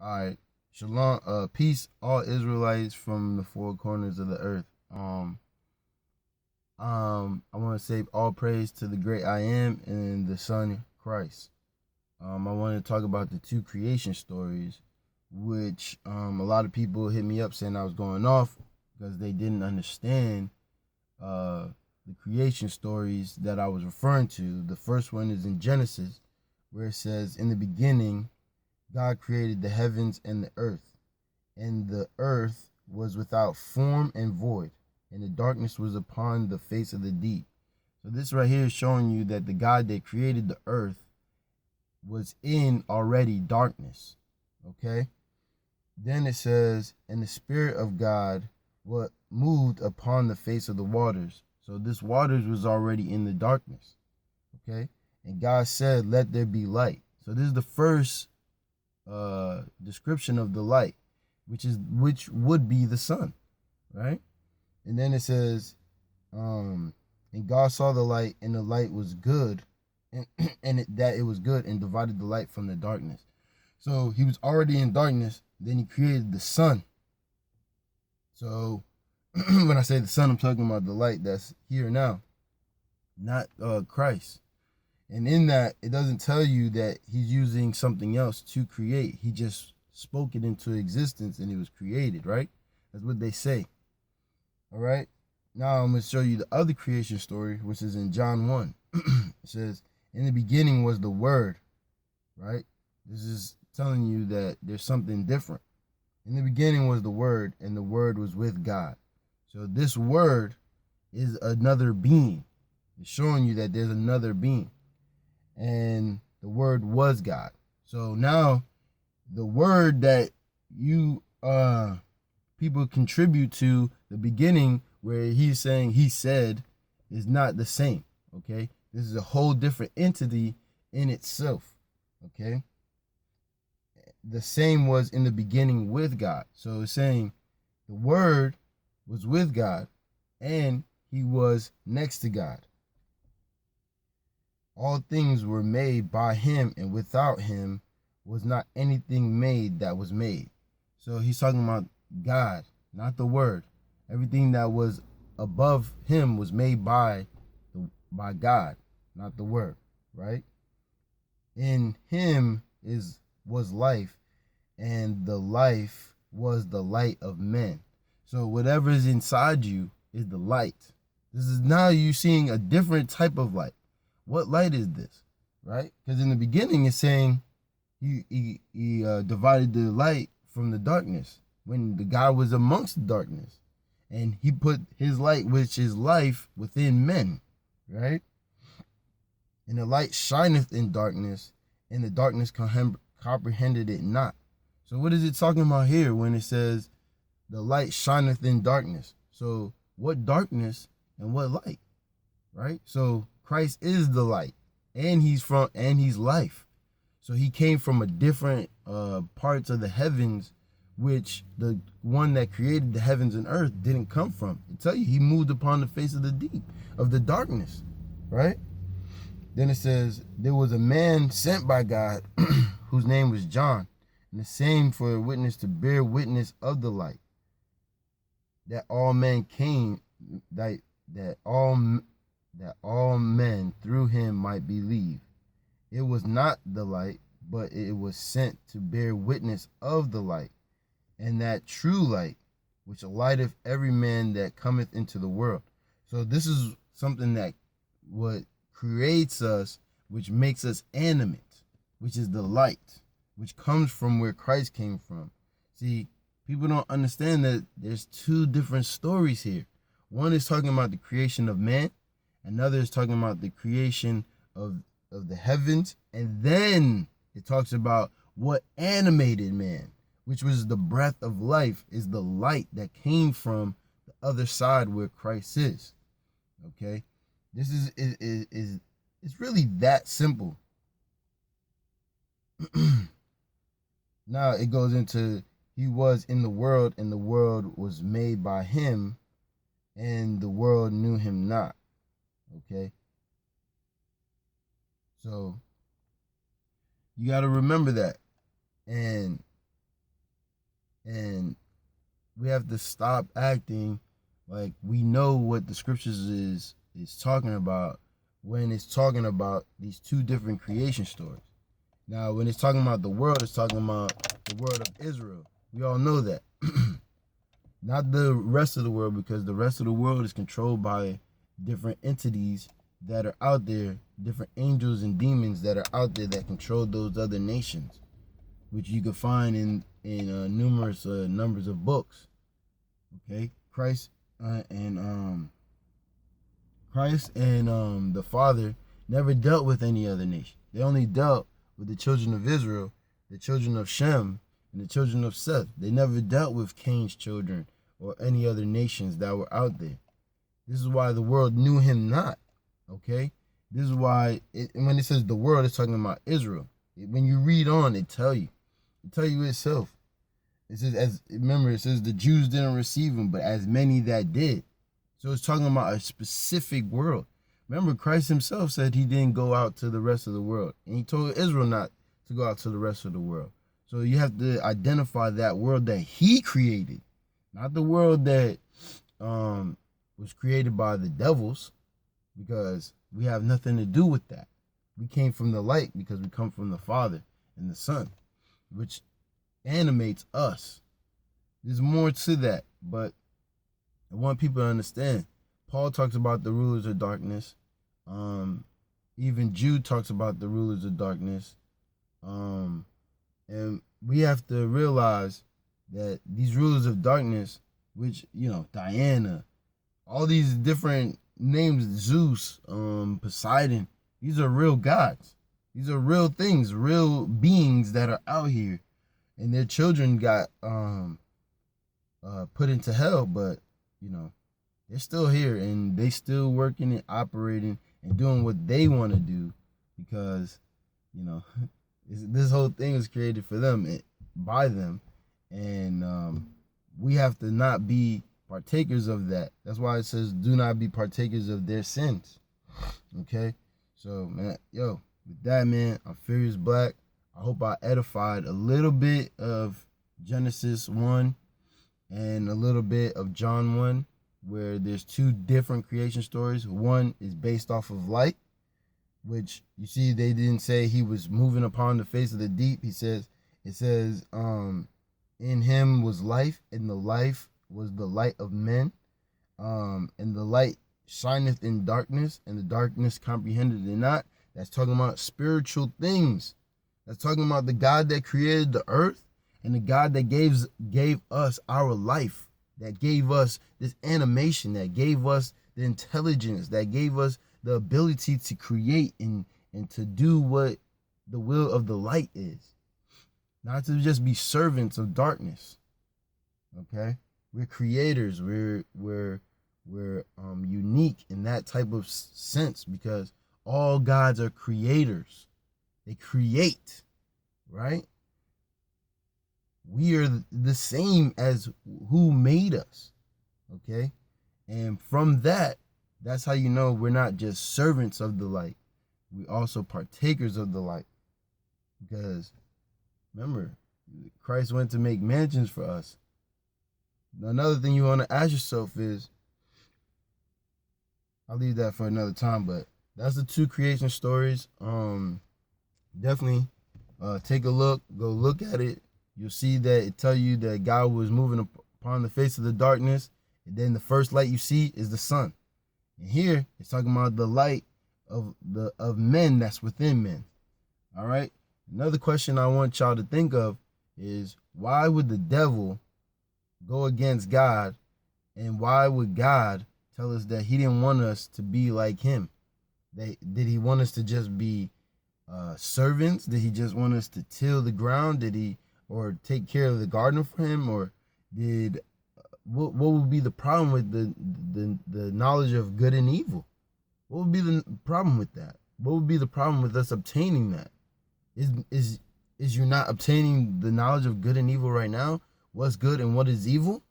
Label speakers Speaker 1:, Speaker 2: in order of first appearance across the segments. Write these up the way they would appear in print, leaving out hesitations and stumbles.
Speaker 1: All right. Shalom, peace, all Israelites from the four corners of the earth. I want to say all praise to the great I am and the Son Christ. I want to talk about the two creation stories, which a lot of people hit me up saying I was going off because they didn't understand uh the creation stories that I was referring to. The first one is in Genesis, where it says, "In the beginning, God created the heavens and the earth, and the earth was without form and void, and the darkness was upon the face of the deep." So this right here is showing you that the God that created the earth was in already darkness. Okay? Then it says, "And the Spirit of God what moved upon the face of the waters." So this waters was already in the darkness. Okay? And God said, "Let there be light." So this is the first description of the light, which would be the sun, right? And then it says, and God saw the light, and the light was good, and that it was good, and divided the light from the darkness. So he was already in darkness. Then he created the sun. So when I say the sun, I'm talking about the light that's here now, not Christ. And in that, it doesn't tell you that he's using something else to create. He just spoke it into existence and it was created, right? That's what they say. All right. Now I'm going to show you the other creation story, which is in John 1. It says, "In the beginning was the Word," right? This is telling you that there's something different. "In the beginning was the Word, and the Word was with God." So this Word is another being. It's showing you that there's another being. "And the Word was God." So now the word that you people contribute to the beginning, where he's saying he said, is not the same. Okay, this is a whole different entity in itself. Okay, the same was in the beginning with God. So it's saying the Word was with God and he was next to God. "All things were made by him, and without him was not anything made that was made." So he's talking about God, not the Word. Everything that was above him was made by God, not the Word, right? "In him was life, and the life was the light of men." So whatever is inside you is the light. This is now you seeing a different type of light. What light is this, right? Because in the beginning it's saying he divided the light from the darkness when the God was amongst the darkness, and he put his light, which is life, within men, right? "And the light shineth in darkness, and the darkness comprehended it not." So what is it talking about here when it says the light shineth in darkness? So what darkness and what light, right? So Christ is the light, and he's life. So he came from a different parts of the heavens, which the one that created the heavens and earth didn't come from. I tell you, he moved upon the face of the deep, of the darkness, right? Then it says, "There was a man sent by God whose name was John, and the same for a witness to bear witness of the light, that all men came, that all men through him might believe. It was not the light, but it was sent to bear witness of the light, and that true light, which lighteth every man that cometh into the world." So this is something that what creates us, which makes us animate, which is the light, which comes from where Christ came from. See, people don't understand that there's two different stories here. One is talking about the creation of man, another is talking about the creation of the heavens, and then it talks about what animated man, which was the breath of life, is the light that came from the other side where Christ is. Okay, this is it's really that simple. Now it goes into, "He was in the world, and the world was made by him, and the world knew him not." Okay, so you got to remember that. And we have to stop acting like we know what the scriptures is talking about when it's talking about these two different creation stories. Now, when it's talking about the world, it's talking about the world of Israel. We all know that. Not the rest of the world, because the rest of the world is controlled by different entities that are out there, different angels and demons that are out there that control those other nations, which you can find in numerous numbers of books. Okay, Christ and the Father never dealt with any other nation. They only dealt with the children of Israel, the children of Shem, and the children of Seth. They never dealt with Cain's children or any other nations that were out there. This is why the world knew him not. Okay, this is why when it says the world, it's talking about Israel. When you read on, it tell you itself. It says, it says the Jews didn't receive him, but as many that did. So it's talking about a specific world. Remember, Christ himself said he didn't go out to the rest of the world, and he told Israel not to go out to the rest of the world. So you have to identify that world that he created, not the world that was created by the devils, because we have nothing to do with that. We came from the light because we come from the Father and the Son, which animates us. There's more to that, but I want people to understand. Paul talks about the rulers of darkness. Even Jude talks about the rulers of darkness. And we have to realize that these rulers of darkness, which, Diana, all these different names, Zeus, Poseidon, these are real gods. These are real things, real beings that are out here. And their children got put into hell, but, they're still here, and they still working and operating and doing what they want to do, because, this whole thing is created for them, by them, and we have to not be partakers of that. That's why it says, do not be partakers of their sins. Okay? So, man, with that, man, I'm Furious Black. I hope I edified a little bit of Genesis 1 and a little bit of John 1, where there's two different creation stories. One is based off of light, which you see they didn't say he was moving upon the face of the deep. It says, in him was life, and the life was the light of men. And the light shineth in darkness, and the darkness comprehended it not. That's talking about spiritual things. That's talking about the God that created the earth, and the God that gave us our life, that gave us this animation, that gave us the intelligence, that gave us the ability to create and to do what the will of the light is. Not to just be servants of darkness. Okay? We're creators. We're unique in that type of sense, because all gods are creators. They create, right? We are the same as who made us, okay? And from that, that's how you know we're not just servants of the light. We also partakers of the light. Because, remember, Christ went to make mansions for us. Another thing you want to ask yourself is, I'll leave that for another time, but that's the two creation stories. Definitely take a look, go look at it. You'll see that it tell you that God was moving upon the face of the darkness, and then the first light you see is the sun. And here it's talking about the light of men that's within men. All right. Another question I want y'all to think of is, why would the devil go against God, and why would God tell us that he didn't want us to be like him? Did he want us to just be servants? Did he just want us to till the ground? Did he, or take care of the garden for him? Or did what would be the problem with the knowledge of good and evil? What would be the problem with that? What would be the problem with us obtaining that? Is you not obtaining the knowledge of good and evil right now? What's good and what is evil?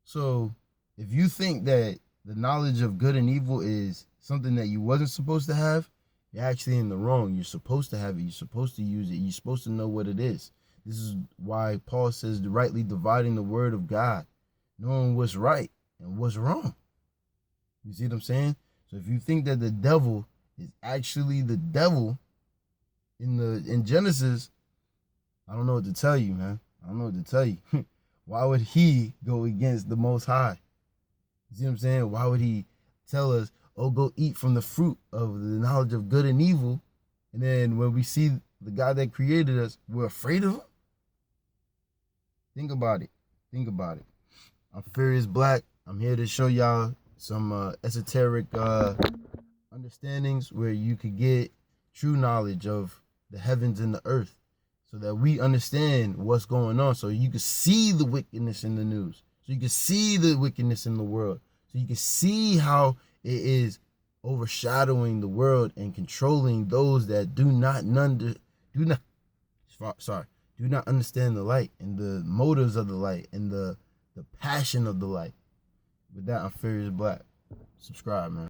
Speaker 1: So if you think that the knowledge of good and evil is something that you wasn't supposed to have, you're actually in the wrong. You're supposed to have it. You're supposed to use it. You're supposed to know what it is. This is why Paul says rightly dividing the word of God. knowing what's right and what's wrong. You see what I'm saying? So if you think that the devil is actually the devil in Genesis, I don't know what to tell you, man. I don't know what to tell you. Why would he go against the Most High? You see what I'm saying? Why would he tell us, oh, go eat from the fruit of the knowledge of good and evil? And then when we see the God that created us, we're afraid of him? Think about it. Think about it. I'm Furious Black. I'm here to show y'all some esoteric understandings where you could get true knowledge of the heavens and the earth, so that we understand what's going on, so you can see the wickedness in the news, so you can see the wickedness in the world, so you can see how it is overshadowing the world and controlling those that do not understand the light and the motives of the light and the passion of the light. With that, I'm Furious Black. Subscribe, man.